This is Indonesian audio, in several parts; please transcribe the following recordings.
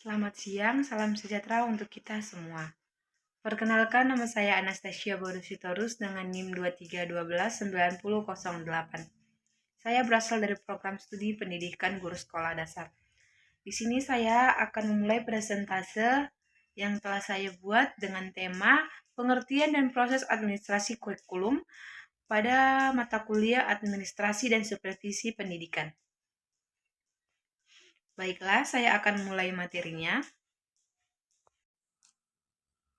Selamat siang, salam sejahtera untuk kita semua. Perkenalkan, nama saya Anastasia Borusitorus dengan NIM 23129008. Saya berasal dari program studi pendidikan guru sekolah dasar. Di sini saya akan memulai presentase yang telah saya buat dengan tema pengertian dan proses administrasi kurikulum pada mata kuliah administrasi dan supervisi pendidikan. Baiklah, saya akan mulai materinya.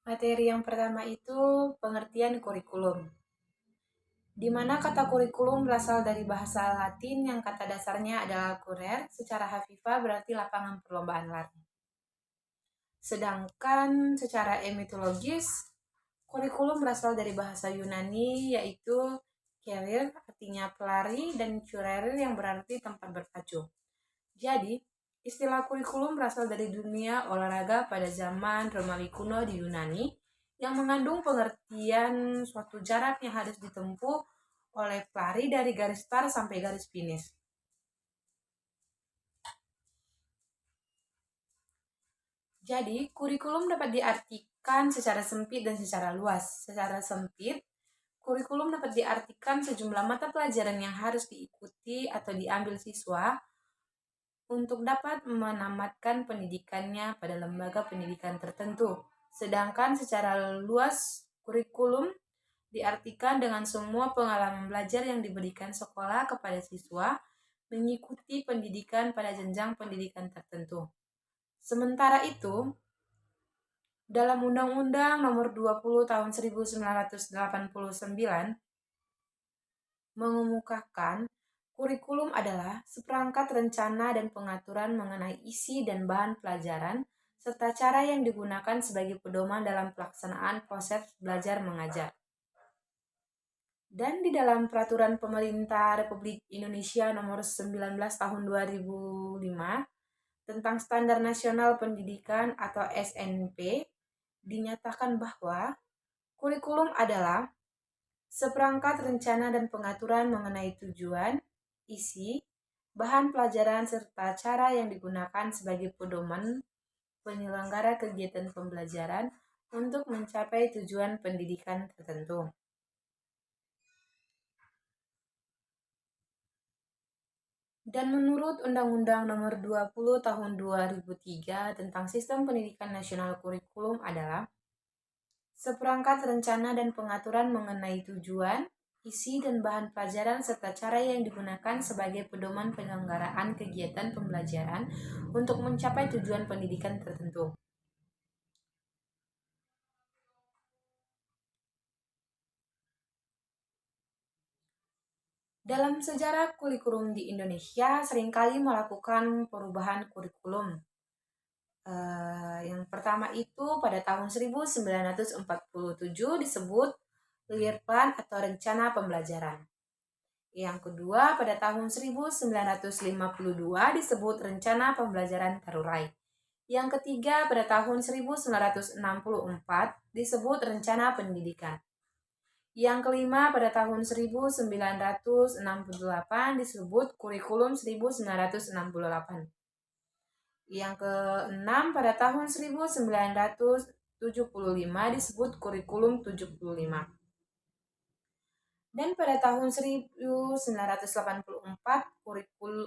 Materi yang pertama itu pengertian kurikulum, di mana kata kurikulum berasal dari bahasa Latin yang kata dasarnya adalah kurer, secara hafifah berarti lapangan perlombaan lari. Sedangkan secara etimologis, kurikulum berasal dari bahasa Yunani yaitu kerir, artinya pelari, dan curerir yang berarti tempat berpacu. Jadi, istilah kurikulum berasal dari dunia olahraga pada zaman Romawi kuno di Yunani yang mengandung pengertian suatu jarak yang harus ditempuh oleh pelari dari garis start sampai garis finish. Jadi, kurikulum dapat diartikan secara sempit dan secara luas. Secara sempit, kurikulum dapat diartikan sejumlah mata pelajaran yang harus diikuti atau diambil siswa untuk dapat menamatkan pendidikannya pada lembaga pendidikan tertentu. Sedangkan secara luas, kurikulum diartikan dengan semua pengalaman belajar yang diberikan sekolah kepada siswa mengikuti pendidikan pada jenjang pendidikan tertentu. Sementara itu, dalam Undang-Undang Nomor 20 Tahun 1989 mengemukakan kurikulum adalah seperangkat rencana dan pengaturan mengenai isi dan bahan pelajaran serta cara yang digunakan sebagai pedoman dalam pelaksanaan proses belajar mengajar. Dan di dalam Peraturan Pemerintah Republik Indonesia Nomor 19 Tahun 2005 tentang Standar Nasional Pendidikan atau SNP, dinyatakan bahwa kurikulum adalah seperangkat rencana dan pengaturan mengenai tujuan, isi, bahan pelajaran, serta cara yang digunakan sebagai pedoman penyelenggara kegiatan pembelajaran untuk mencapai tujuan pendidikan tertentu. Dan menurut Undang-Undang Nomor 20 Tahun 2003 tentang Sistem Pendidikan Nasional, kurikulum adalah seperangkat rencana dan pengaturan mengenai tujuan, isi dan bahan pelajaran serta cara yang digunakan sebagai pedoman penyelenggaraan kegiatan pembelajaran untuk mencapai tujuan pendidikan tertentu. Dalam sejarah kurikulum di Indonesia seringkali melakukan perubahan kurikulum. Yang pertama itu pada tahun 1947 disebut Clear Plan atau Rencana Pembelajaran. Yang kedua pada tahun 1952 disebut Rencana Pembelajaran Terurai. Yang ketiga pada tahun 1964 disebut Rencana Pendidikan. Yang kelima pada tahun 1968 disebut Kurikulum 1968. Yang keenam pada tahun 1975 disebut Kurikulum 75. Dan pada tahun 1984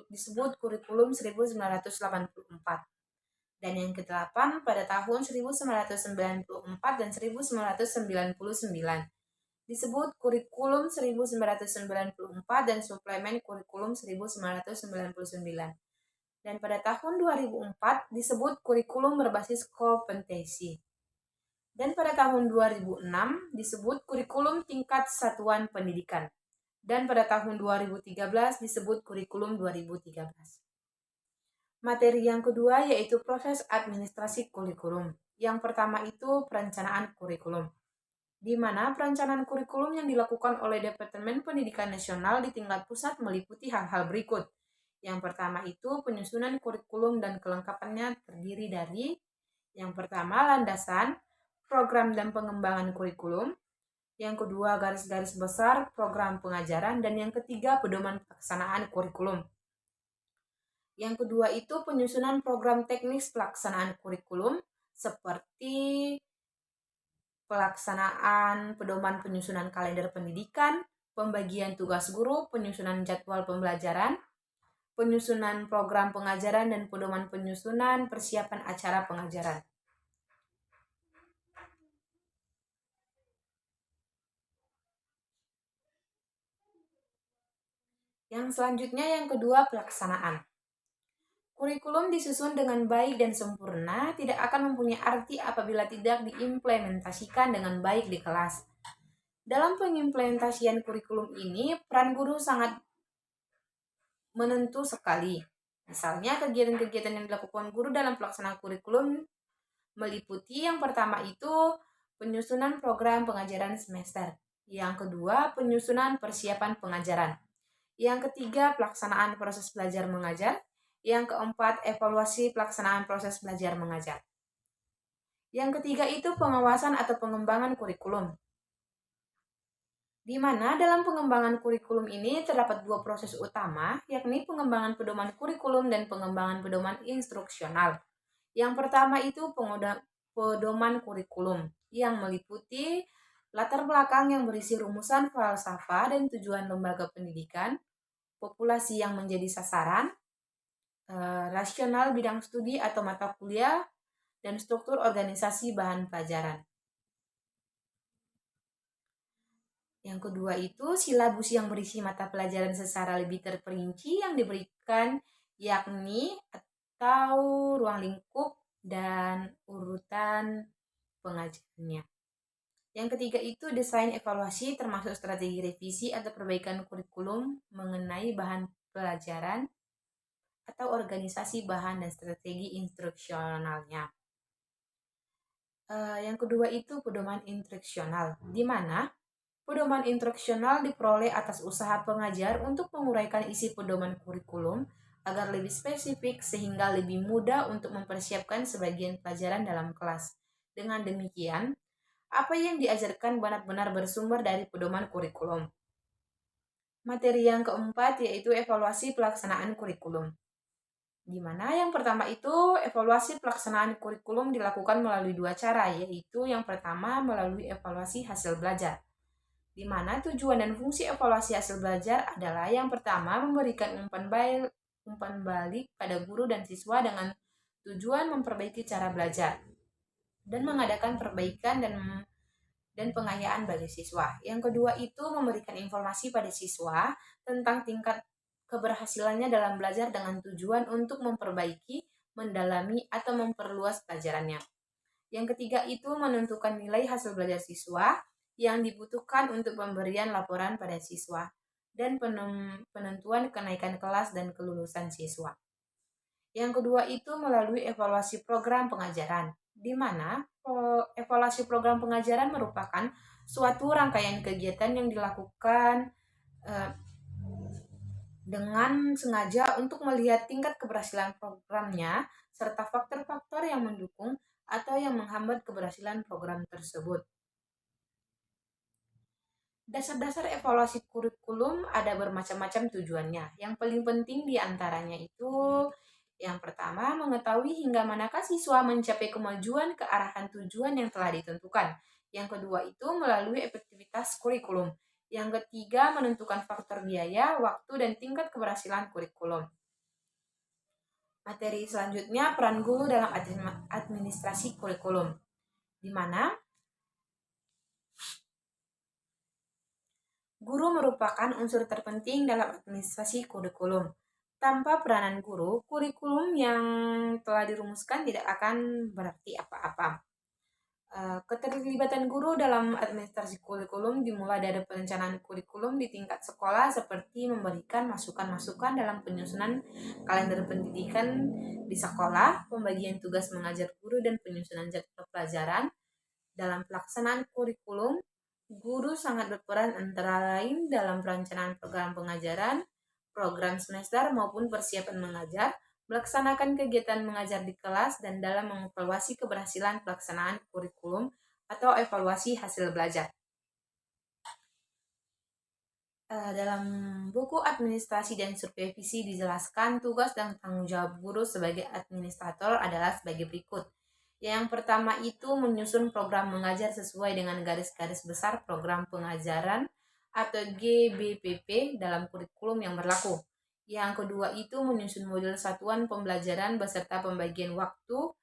disebut Kurikulum 1984. Dan yang ke-8 pada tahun 1994 dan 1999 disebut Kurikulum 1994 dan Suplemen Kurikulum 1999. Dan pada tahun 2004 disebut Kurikulum berbasis kompetensi. Dan pada tahun 2006 disebut Kurikulum Tingkat Satuan Pendidikan. Dan pada tahun 2013 disebut Kurikulum 2013. Materi yang kedua yaitu proses administrasi kurikulum. Yang pertama itu perencanaan kurikulum, di mana perencanaan kurikulum yang dilakukan oleh Departemen Pendidikan Nasional di tingkat pusat meliputi hal-hal berikut. Yang pertama itu penyusunan kurikulum dan kelengkapannya terdiri dari yang pertama landasan, program dan pengembangan kurikulum, yang kedua garis-garis besar program pengajaran, dan yang ketiga pedoman pelaksanaan kurikulum. Yang kedua itu penyusunan program teknis pelaksanaan kurikulum seperti pelaksanaan pedoman penyusunan kalender pendidikan, pembagian tugas guru, penyusunan jadwal pembelajaran, penyusunan program pengajaran, dan pedoman penyusunan persiapan acara pengajaran. Yang selanjutnya yang kedua pelaksanaan. Kurikulum disusun dengan baik dan sempurna tidak akan mempunyai arti apabila tidak diimplementasikan dengan baik di kelas. Dalam pengimplementasian kurikulum ini, peran guru sangat menentu sekali. Misalnya, kegiatan-kegiatan yang dilakukan guru dalam pelaksanaan kurikulum meliputi yang pertama itu penyusunan program pengajaran semester. Yang kedua, penyusunan persiapan pengajaran. Yang ketiga, pelaksanaan proses belajar mengajar. Yang keempat, evaluasi pelaksanaan proses belajar mengajar. Yang ketiga itu pengawasan atau pengembangan kurikulum. Di mana dalam pengembangan kurikulum ini terdapat dua proses utama, yakni pengembangan pedoman kurikulum dan pengembangan pedoman instruksional. Yang pertama itu pedoman kurikulum, yang meliputi latar belakang yang berisi rumusan falsafah dan tujuan lembaga pendidikan, populasi yang menjadi sasaran, rasional bidang studi atau mata kuliah, dan struktur organisasi bahan pelajaran. Yang kedua itu silabus yang berisi mata pelajaran secara lebih terperinci yang diberikan, yakni atau ruang lingkup dan urutan pengajarannya. Yang ketiga itu desain evaluasi termasuk strategi revisi atau perbaikan kurikulum mengenai bahan pelajaran atau organisasi bahan dan strategi instruksionalnya. Yang kedua itu pedoman instruksional, di mana pedoman instruksional diperoleh atas usaha pengajar untuk menguraikan isi pedoman kurikulum agar lebih spesifik sehingga lebih mudah untuk mempersiapkan sebagian pelajaran dalam kelas. Dengan demikian, apa yang diajarkan benar-benar bersumber dari pedoman kurikulum. Materi yang keempat yaitu evaluasi pelaksanaan kurikulum. Di mana yang pertama itu evaluasi pelaksanaan kurikulum dilakukan melalui dua cara, yaitu yang pertama melalui evaluasi hasil belajar. Di mana tujuan dan fungsi evaluasi hasil belajar adalah yang pertama memberikan umpan balik pada guru dan siswa dengan tujuan memperbaiki cara belajar dan mengadakan perbaikan dan pengayaan bagi siswa. Yang kedua itu memberikan informasi pada siswa tentang tingkat keberhasilannya dalam belajar dengan tujuan untuk memperbaiki, mendalami, atau memperluas pelajarannya. Yang ketiga itu menentukan nilai hasil belajar siswa yang dibutuhkan untuk pemberian laporan pada siswa dan penentuan kenaikan kelas dan kelulusan siswa. Yang kedua itu melalui evaluasi program pengajaran, di mana evaluasi program pengajaran merupakan suatu rangkaian kegiatan yang dilakukan dengan sengaja untuk melihat tingkat keberhasilan programnya serta faktor-faktor yang mendukung atau yang menghambat keberhasilan program tersebut. Dasar-dasar evaluasi kurikulum ada bermacam-macam tujuannya. Yang paling penting diantaranya itu yang pertama, mengetahui hingga manakah siswa mencapai kemajuan ke arahan tujuan yang telah ditentukan. Yang kedua itu melalui efektivitas kurikulum. Yang ketiga, menentukan faktor biaya, waktu, dan tingkat keberhasilan kurikulum. Materi selanjutnya, peran guru dalam administrasi kurikulum. Di mana guru merupakan unsur terpenting dalam administrasi kurikulum. Tanpa peranan guru, kurikulum yang telah dirumuskan tidak akan berarti apa-apa. Keterlibatan guru dalam administrasi kurikulum dimulai dari perencanaan kurikulum di tingkat sekolah seperti memberikan masukan-masukan dalam penyusunan kalender pendidikan di sekolah, pembagian tugas mengajar guru dan penyusunan jadwal pelajaran. Dalam pelaksanaan kurikulum, guru sangat berperan antara lain dalam perencanaan program pengajaran, program semester maupun persiapan mengajar, melaksanakan kegiatan mengajar di kelas, dan dalam mengevaluasi keberhasilan pelaksanaan kurikulum atau evaluasi hasil belajar. Dalam buku administrasi dan supervisi dijelaskan tugas dan tanggung jawab guru sebagai administrator adalah sebagai berikut. Yang pertama itu menyusun program mengajar sesuai dengan garis-garis besar program pengajaran atau GBPP dalam kurikulum yang berlaku. Yang kedua itu menyusun model satuan pembelajaran beserta pembagian waktu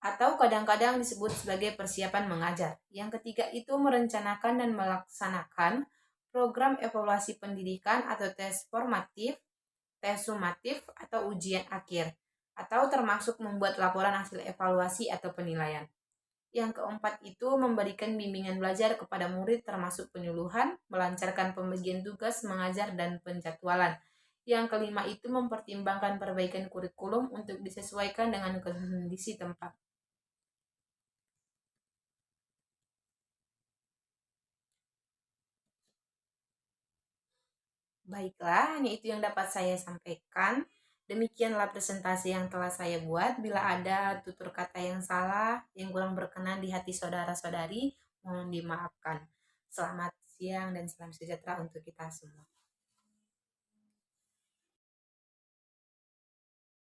atau kadang-kadang disebut sebagai persiapan mengajar. Yang ketiga itu merencanakan dan melaksanakan program evaluasi pendidikan atau tes formatif, tes sumatif, atau ujian akhir, atau termasuk membuat laporan hasil evaluasi atau penilaian. Yang keempat itu memberikan bimbingan belajar kepada murid termasuk penyuluhan, melancarkan pembagian tugas mengajar dan penjadwalan. Yang kelima itu mempertimbangkan perbaikan kurikulum untuk disesuaikan dengan kondisi tempat. Baiklah, hanya itu yang dapat saya sampaikan. Demikianlah presentasi yang telah saya buat. Bila ada tutur kata yang salah, yang kurang berkenan di hati saudara-saudari, mohon dimaafkan. Selamat siang dan salam sejahtera untuk kita semua.